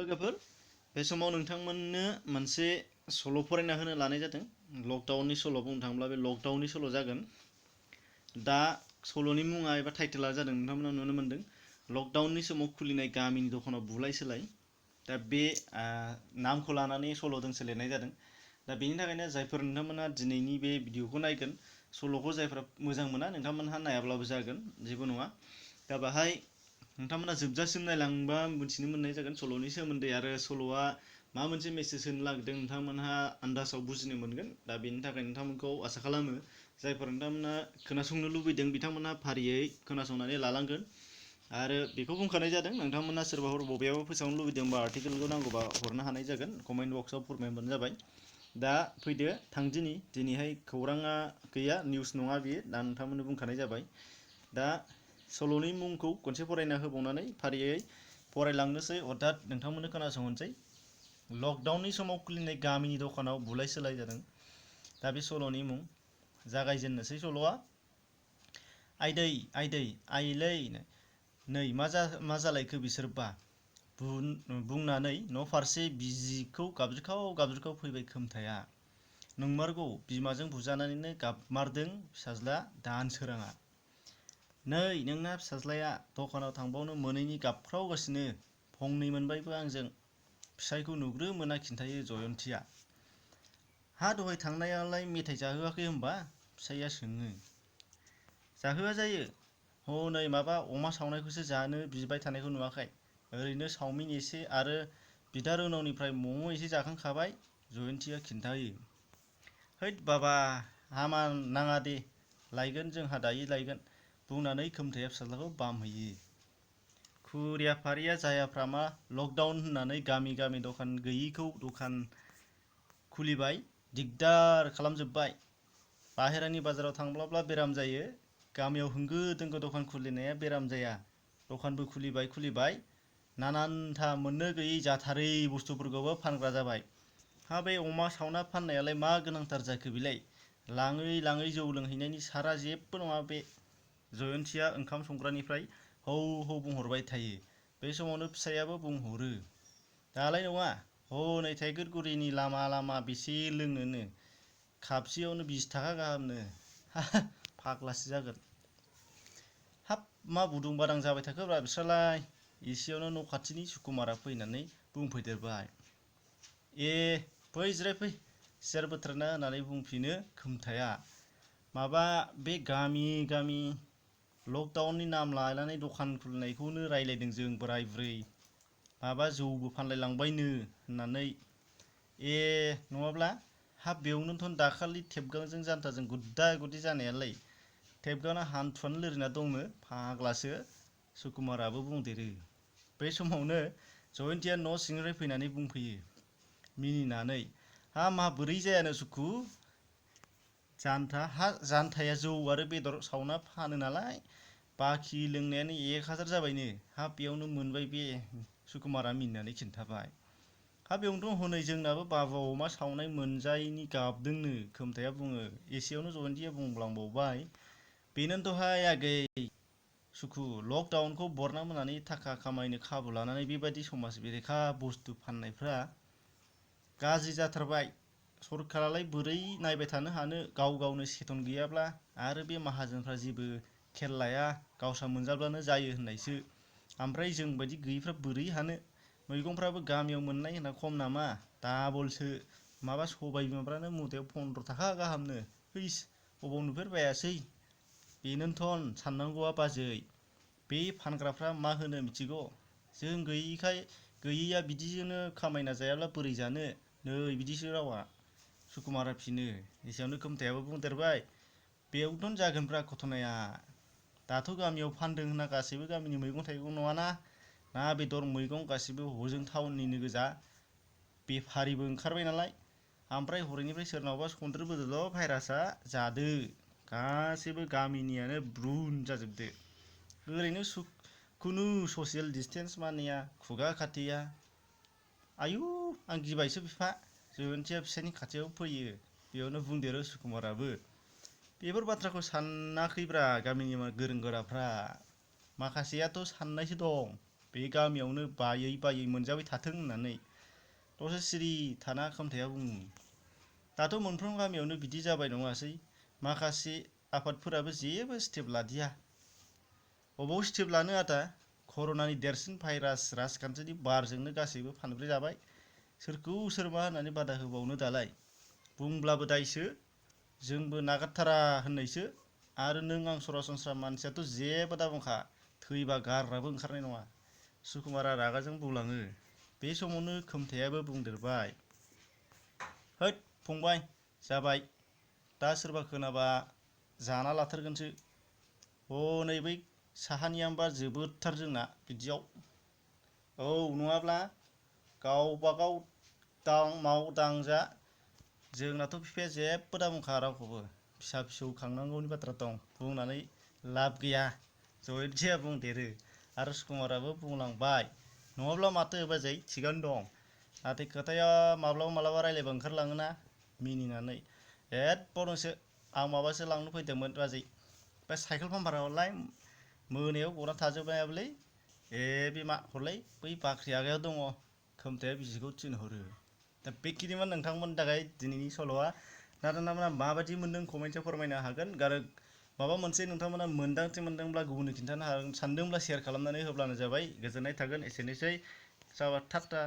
लोगोफोर बे समाव नोंथांमोननो मोनसे सल' फरायना होनो लानाय जादों। लकडाउननि सल' बुंनो थाङोब्ला बे लकडाउननि सल' जागोन। दा सल'नि मुङा एबा टाइटेला जादों नोंथांमोना नुनो मोन्दों लकडाउननि समाव खुलिनाय गामिनि दखानाव बुलाय सोलाय। दा बे नामखौ लानानै सल' दोंसे लिरनाय जादों। दा बेनि थाखायनो जायफोर नोंथांमोना दिनैनि बे भिडिअखौ नायगोन, सल'खौ जायफोरा मोजां मोना नोंथांमोनहा नायाब्लाबो जागोन, जेबो नङा। दा बाहाय नोंथांमोना जोबजासिम नायलांबा मिथिनो मोननाय जागोन सल'नि सोमोन्दै आरो सल'आ मा मोनसे मेसेज होनो नागिरदों नोंथांमोनहा आन्दासाव बुजिनो मोनगोन। दा बेनि थाखाय नोंथांमोनखौ आसा खालामो जायफोर नोंथांमोना खोनासंनो लुबैदों बिथांमोनहा फारियै खोनासंनानै लालांगोन। आरो बेखौ बुंखानाय जादों नोंथांमोना सोरबाफोर बबेयावबा फोसावनो लुबैदोंबा आर्टिकेलखौ नांगौबा हरनो हानाय जागोन, कमेन्ट बक्सआव फोरमायबानो जाबाय। दा फैदो दिनैहाय खौराङा गैया, निउस नङा बियो, दा नोंथांमोननो बुंखानाय जाबाय। दा सल'नि मुंखौ खनसे फरायना होबावनानै फारियै फरायलांनोसै, अर्थात नोंथांमोननो खोनासंहोनोसै। लकडाउननि समाव खुलिनाय गामिनि दखानाव बुलाय सोलाय जादों। दा बे सल'नि मुं। जागायजेननोसै सल'आ। आइदै आइदै आइलै नै मा जालायखो बिसोरबा बुंनानै न' फारसे बिजिखौ गाबज्रिखाव फैबाय खोमथाया। नंमारगौ बिमाजों बुजानानैनो गाबमारदों फिसाज्ला दानसोराङा। नै नोंना फिसाज्लाया दखानाव थांबावनो मोनैनि गाबख्रावगासिनो, फंनै मोनबायबो आंजों। फिसायखौ नुग्रो मोना खिन्थायो जयन्तीया। हा दहाय थांनायालाय मेथाइ जाहोआखै होमबा? फिसाइया सोङो। जाहोआ जायो। हनै माबा अमा सावनायखौसो जानो बिबाय थानायखौ नुवाखै? ओरैनो चावमिन एसे आरो बिदा रोनावनिफ्राय मम' एसे जाखांखाबाय, जयन्तीया खिन्थायो। हैद बाबा हामा नाङा दे, लायगोन जोंहा दायो लायगोन, बुंनानै खोमथाया फिसाज्लाखौ बामहैयो। खुरिया फारिया जायाफ्रामा लकडाउन होननानै गामि गामि दखान गैयैखौ दखान खुलिबाय, दिगदार खालामजोब्बाय। बाहेरानि बाजाराव थांब्लाब्ला बेराम जायो, गामियाव होंगो दोंगो दखान खुलिनाया बेराम जाया। दखानबो खुलिबाय, नानानथा मोननो गैयै जाथारै बुस्थुफोरखौबो फानग्रा जाबाय। हा बे अमा सावना फाननायालाय मा गोनांथार जाखो बेलाय? लाङै लाङै जौ लोंहैनायनि सारा जेबो नङा बे। जयन्तीया ओंखाम संग्रानिफ्राय हौ हौ बुंहरबाय थायो। बे समावनो फिसाइयाबो बुंहरो। दालाय नङा, हनै थाइगिरगुरिनि लामा लामा बेसे लोंनोनो, खापसेयावनो 20 थाखा गाहामनो। फाग्लासो जागोन। हाब मा बुदुं बादां जाबाय थाखोब्रा बिस्रालाय? एसेयावनो न' खाथिनि सुकुमारा फैनानै बुंफैदेरबाय। ए फै जिरायफै, सियार बोथ्रोदना होननानै बुंफिनो खोमथाया। माबा बे गामि गामि लकडाउननि नाम लानानै दखान खुलिनायखौनो रायलायदों जों बोराय बुरै। माबा जौबो फानलायलांबायनो होननानै। ए नङाब्ला? हाब बेयावनोथ' दाखालि टेपगांजों जान्थाजों गुद्दा गुद्दि जानायालाय। टेपगांना हान्थुआनो लोरिना दंनो फाग्लासो, सुकुमाराबो बुंदेरो। बे समावनो जयन्तीया न' सिंनिफ्राय फैनानै बुंफैयो मिनिनानै। हा माबोरै जायानो सुकु? जान्थाया जौ आरो बेदर सावना फानो नालाय, बाखि लोंनायानो 1000 जाबायनो। हाब बेयावनो मोनबाय बे, सुकुमारा मिनिनानै खिन्थाबाय। हा बेयावनोथ' हनै जोंनाबो बाबु अमा सावनाय मोनजायैनि गाबदोंनो, खोमथाया बुङो। एसेयावनो जयन्तीया बुंब्लांबावबाय। बेनोनोथ'हाय आगै सुकु, लकडाउनखौ बरनाम होनानै थाखा खामायनो खाबु लानानै बेबादि समाज बेरेखा बुस्थु फाननायफ्रा गाज्रि जाथारबाय। सरखारालाय बोरै नायबाय थानो हानो गावनो सेथन गैयाब्ला। आरो बे माहाजोनफ्रा जेबो खेल लाया, गावस्रा मोनजाब्लानो जायो होननायसो। ओमफ्राय जों बायदि गैयैफ्रा बोरै हानो? मैगंफ्राबो गामियाव मोननाय होनना खम नामा? डाबलसो। माबा सबाय बिमाफ्रानो मुथायाव 15 थाखा गाहामनो। हैस अबाव नुफेरबायासै? बेनोनथन साननांगौआ बाजै। बे फानग्राफ्रा मा होनो मिथिगौ? जों गैयैया बिदिजोंनो खामायना जायाब्ला बोरै जानो? नै बिदिसो रावा। सुकुमारा फिनो। एसेयावनो खोमथायाबो बुंदेरबाय। बेयावनोथ' जागोनब्रा घटनाया। दाथ' गामियाव फानदों होनना गासैबो गामिनि मैगं थाइगं नङाना। ना बेदर मैगं गासिबो हजों टाउननिनो गोजा। बेफारिबो ओंखारबाय नालाय। ओमफ्राय हरैनिफ्राय सोरनावबा सन्देरबोदोल' भाइरासआ, जादो। गासैबो गामिनियानो ब्रुन जाजोबदो। ओरैनो खुनु ससियेल डिस्टेन्स मानिया, खुगा खाथिया। आयु आं गिबायसो बिफा। जयन्तीया फिसायनि खाथियाव फैयो। बेयावनो बुंदेरो सुकुमाराबो। बेफोर बाथ्राखौ सानाखैब्रा गामिनि गोरों गोराफ्रा। माखासेयाथ' साननायसो दं। बे गामियावनो बायै बायै मोनजाबाय थाथों होननानै दसे सिरि थाना खोमथाया बुङो। दाथ' मोनफ्रोम गामियावनो बिदि जाबाय नङासै? माखासे आफादफोराबो जेबो स्टेप लादिया। अबाव स्टेप लानो आदा? कर'नानि देरसिन भाइरास राजखान्थिनि बारजोंनो गासैबो फानब्रै जाबाय। सोरखौ सोर मा होननानै बादा होबावनो दालाय? बुंब्लाबो दायसो, जोंबो नागारथारा होननायसो। आरो नों आं सरासनस्रा मानसियाथ' जेबो दाबुंखा, थैबा गारनाबो ओंखारनाय नङा। सुकुमारा रागाजों बुंलाङो। बे समावनो खोमथायाबो बुंदेरबाय, हैद फंबाय, जाबाय। दा सोरबा खोनाबा जाना लाथारगोनसो। हनै बै साहानियाबा जोबोदथार जोंना बिदियाव। औ नङाब्ला गावबागाव माव दांजा। जोंनाथ' बिफाया जेबो दाबुंखा रावखौबो। फिसा फिसौ खांनांगौनि बाथ्रा दं, बुंनानै लाब गैया। जयन्तिया बुंदेरो आरो सुकुमाराबो बुंलांबाय, नङाब्ला माथो बाजै, थिगानो दं। नाथाय खोथाया माब्लाबा रायलायबा ओंखारलाङोना मिनिनानै। एदबावदोंसो, आं माबासो लांनो फैदोंमोन बाजै। बे साइकेल पाम्पारालाय मोनायाव गना थाजोब्बायाबोलै। ए बिमा हरलाय, बै बाख्रि आगायाव दङ। खोमथाया बिसिखौ थिनहरो। दा बेखिनिमोन नोंथांमोननि थाखाय दिनैनि सल'आ। दा नोंथांमोना माबायदि मोनदों कमेन्टआव फोरमायनो हागोन। आरो माबा मोनसे नोंथांमोना मोन्दांथि मोनदोंब्ला गुबुननो खिन्थानो सानदोंब्ला शेयार खालामनानै होब्लानो जाबाय। गोजोननाय थागोन। एसेनोसै। जाबा टाटा।